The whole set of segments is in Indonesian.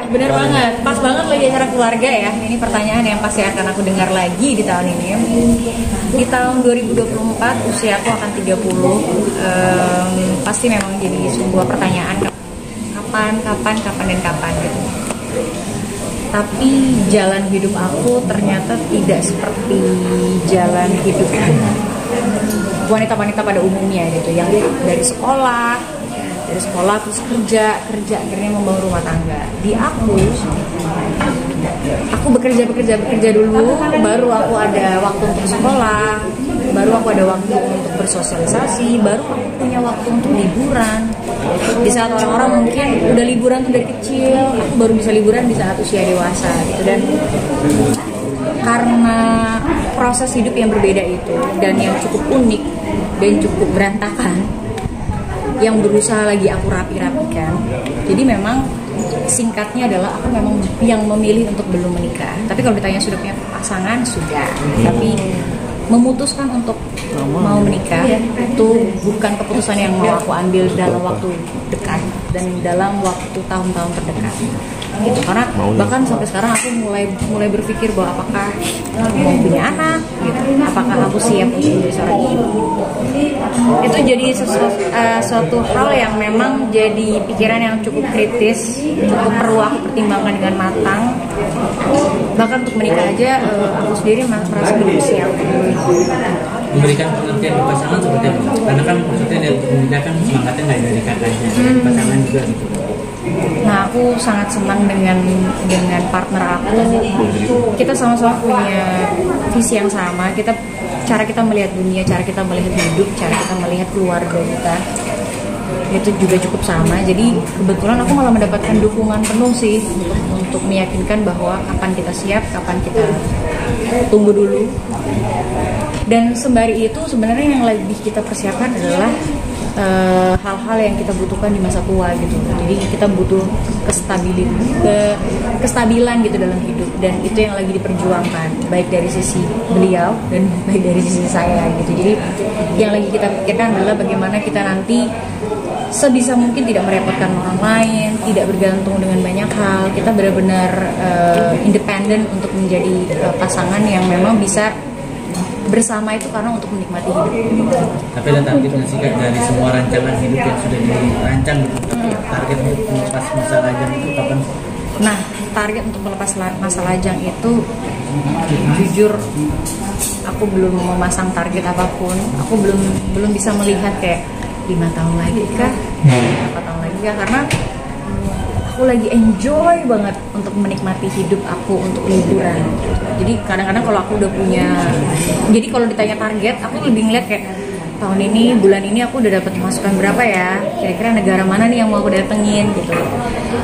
Bener banget, pas banget lagi acara keluarga ya. Ini pertanyaan yang pasti akan aku dengar lagi di tahun ini. Di tahun 2024 usia aku akan 30. Pasti memang jadi sebuah pertanyaan kapan gitu. Tapi jalan hidup aku ternyata tidak seperti jalan hidup wanita-wanita pada umumnya gitu, yang dari sekolah terus kerja akhirnya membangun rumah tangga. Di aku bekerja dulu, baru aku ada waktu untuk sekolah, baru aku ada waktu untuk bersosialisasi, baru aku punya waktu untuk liburan. Di saat orang-orang mungkin udah liburan tuh dari kecil, aku baru bisa liburan di saat usia dewasa gitu. Dan karena proses hidup yang berbeda itu dan yang cukup unik dan cukup berantakan, yang berusaha lagi aku rapi-rapikan. Jadi memang singkatnya adalah aku memang yang memilih untuk belum menikah. Tapi kalau ditanya sudah punya pasangan, sudah. Tapi memutuskan untuk mau menikah itu bukan keputusan yang mau aku ambil dalam waktu dekat dan dalam waktu tahun-tahun terdekat gitu. Karena bahkan sampai sekarang aku mulai berpikir bahwa apakah mau punya anak gitu, apakah aku siap untuk menjadi seorang ibu. Itu jadi suatu hal yang memang jadi pikiran yang cukup kritis, cukup perlu aku pertimbangkan dengan matang. Bahkan untuk menikah aja aku sendiri merasa belum siap. Memberikan pengertian ke pasangan seperti apa? Karena kan maksudnya dari menikah kan semangatnya nggak dari kakaknya, pasangan juga gitu. Nah, aku sangat senang dengan partner aku. Kita sama-sama punya visi yang sama. Cara kita melihat dunia, cara kita melihat hidup, cara kita melihat keluarga kita itu juga cukup sama. Jadi kebetulan aku malah mendapatkan dukungan penuh sih untuk meyakinkan bahwa kapan kita siap, kapan kita tunggu dulu. Dan sembari itu sebenarnya yang lebih kita persiapkan adalah hal-hal yang kita butuhkan di masa tua gitu. Jadi kita butuh kestabilan gitu dalam hidup, dan itu yang lagi diperjuangkan baik dari sisi beliau dan baik dari sisi saya gitu. Jadi yang lagi kita pikirkan adalah bagaimana kita nanti sebisa mungkin tidak merepotkan orang lain, tidak bergantung dengan banyak hal. Kita benar-benar independen untuk menjadi pasangan yang memang bisa bersama itu karena untuk menikmati hidup. Tapi ada target nggak sih dari semua rancangan hidup yang sudah dirancang gitu? Target untuk melepas masa lajang itu kapan? Nah, target untuk melepas masa lajang itu jujur aku belum memasang target apapun. Aku belum bisa melihat kayak 5 tahun lagi kah, 4 tahun lagi kah, karena aku lagi enjoy banget untuk menikmati hidup aku untuk liburan. Jadi kadang-kadang kalau aku udah punya, jadi kalau ditanya target, aku lebih ngeliat kayak tahun ini, bulan ini aku udah dapat masukan berapa ya, kira-kira negara mana nih yang mau aku datengin gitu.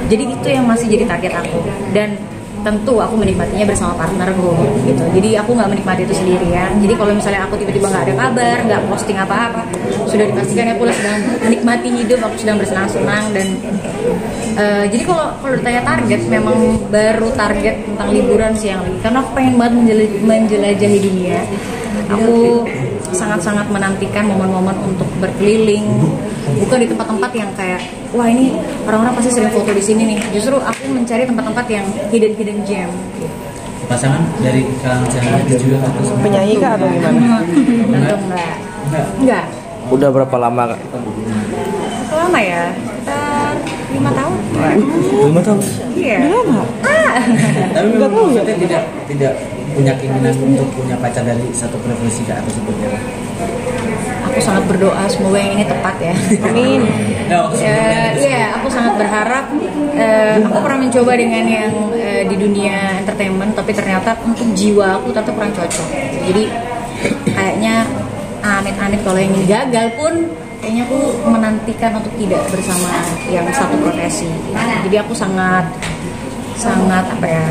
Jadi itu yang masih jadi target aku, dan tentu aku menikmatinya bersama partnerku gitu. Jadi aku nggak menikmati itu sendirian. Jadi kalau misalnya aku tiba-tiba nggak ada kabar, nggak posting apa-apa, sudah dipastikan aku sedang menikmati hidup, aku sedang bersenang-senang. Dan jadi kalau ditanya target, memang baru target tentang liburan sih yang lagi, karena aku pengen banget menjelajahi dunia. Aku sangat-sangat menantikan momen-momen untuk berkeliling, bukan di tempat-tempat yang kayak wah ini orang-orang pasti sering foto di sini nih. Justru aku mencari tempat-tempat yang hidden gem. Pasangan dari kalangan selebriti juga atau penyanyi kah atau gimana? Tentu enggak. Udah berapa lama kak? Berapa lama ya? Sekitar 5 tahun. 5 tahun? Iya. Lama. Tapi memang maksudnya tidak punya keinginan untuk punya pacar dari satu profesi kak atau seperti apa? Aku sangat berdoa semoga yang ini tepat ya. Amin. Iya, aku sangat berharap. Aku pernah mencoba dengan yang di dunia entertainment, tapi ternyata untuk jiwa aku tetap kurang cocok. Jadi kayaknya amit-amit kalau yang ini gagal pun, kayaknya aku menantikan untuk tidak bersama yang satu profesi. Jadi aku sangat apa ya,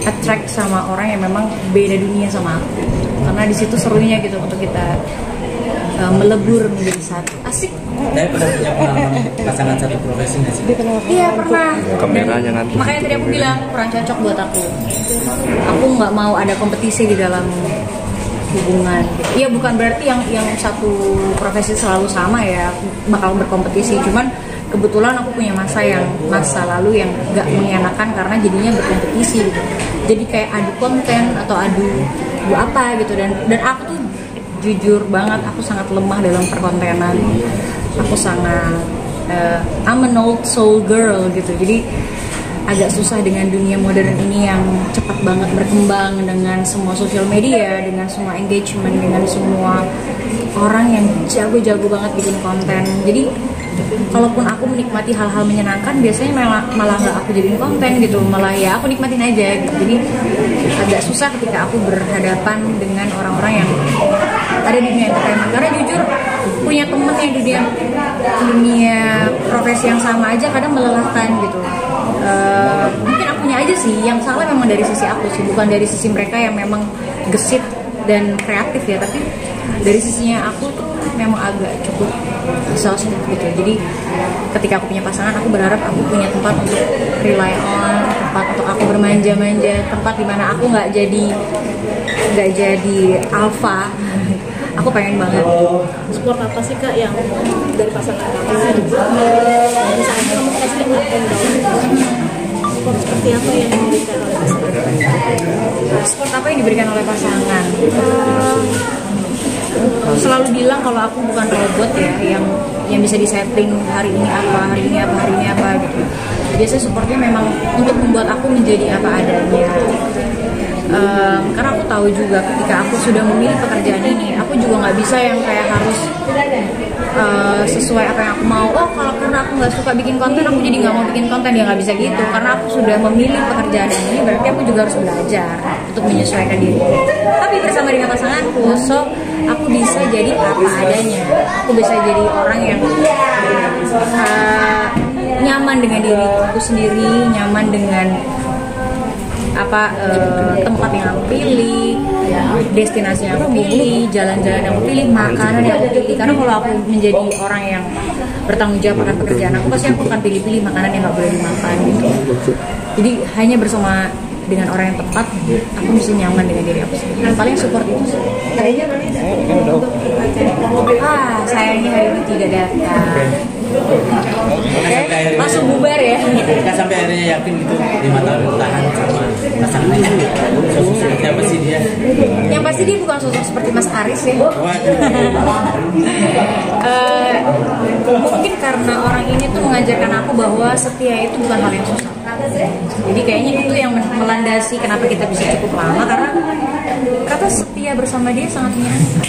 attract sama orang yang memang beda dunia sama aku, karena di situ serunya gitu untuk kita melebur menjadi satu. Asik. Tapi pernah punya pengalaman pasangan satu profesi nggak sih? Iya pernah. Kameranya nanti. Makanya tadi aku bilang kurang cocok buat aku. Aku nggak mau ada kompetisi di dalam hubungan gitu. Iya, bukan berarti yang satu profesi selalu sama ya bakal berkompetisi, cuman kebetulan aku punya masa lalu yang gak mengenakan karena jadinya berkompetisi gitu. Jadi kayak adu konten atau adu apa gitu, dan aku tuh jujur banget aku sangat lemah dalam perkontenan. Aku sangat I'm an old soul girl gitu. Jadi agak susah dengan dunia modern ini yang cepat banget berkembang dengan semua sosial media, dengan semua engagement, dengan semua orang yang jago-jago banget bikin konten. Jadi kalaupun aku menikmati hal-hal menyenangkan, biasanya malah nggak aku jadiin konten gitu, malah ya aku nikmatin aja gitu. Jadi agak susah ketika aku berhadapan dengan orang-orang yang ada di dunia entertainment, karena jujur punya temen yang dunia profesi yang sama aja kadang melelahkan gitu. Mungkin akunya aja sih yang salah, memang dari sisi aku sih, bukan dari sisi mereka yang memang gesit dan kreatif ya, tapi dari sisinya aku tuh memang agak cukup exhausted gitu. Jadi ketika aku punya pasangan, aku berharap aku punya tempat untuk rely on, tempat untuk aku bermanja-manja, tempat dimana aku nggak jadi alpha. Aku pengen banget. Support apa sih Kak yang dari pasangan kamu? Misalnya kamu kasih up and down, support seperti apa yang diberikan oleh pasangan? Support apa yang diberikan oleh pasangan? Selalu bilang kalau aku bukan robot ya, yang bisa disetting hari ini apa gitu. Biasanya supportnya memang untuk membuat aku menjadi apa adanya. Karena aku tahu juga ketika aku sudah memilih pekerjaan ini, aku juga nggak bisa yang kayak harus sesuai apa yang aku mau. Oh, karena aku nggak suka bikin konten, aku jadi nggak mau bikin konten, ya nggak bisa gitu. Karena aku sudah memilih pekerjaan ini, berarti aku juga harus belajar untuk menyesuaikan diri. Tapi bersama dengan pasanganku, so aku bisa jadi apa adanya. Aku bisa jadi orang yang nyaman dengan diriku sendiri, nyaman dengan tempat yang aku pilih, destinasi yang aku pilih, jalan-jalan yang aku pilih, makanan yang aku pilih. Karena kalau aku menjadi orang yang bertanggung jawab akan pekerjaan aku, pasti aku akan pilih-pilih makanan yang nggak boleh dimakan gitu. Jadi hanya bersama dengan orang yang tepat, aku bisa nyaman dengan diri aku sendiri. Yang paling support itu sih. Sayangnya hari ini tidak datang. Langsung bubar ya. Kita sampai akhirnya yakin gitu 5 tahun bertahan sama pasangan ini. Sosok seperti apa sih dia? Yang pasti dia bukan sosok seperti Mas Aris ya. Mungkin karena orang ini tuh mengajarkan aku bahwa setia itu bukan hal yang susah. Jadi kayaknya itu yang melandasi kenapa kita bisa cukup lama, karena kata setia bersama dia sangat menyenangkan.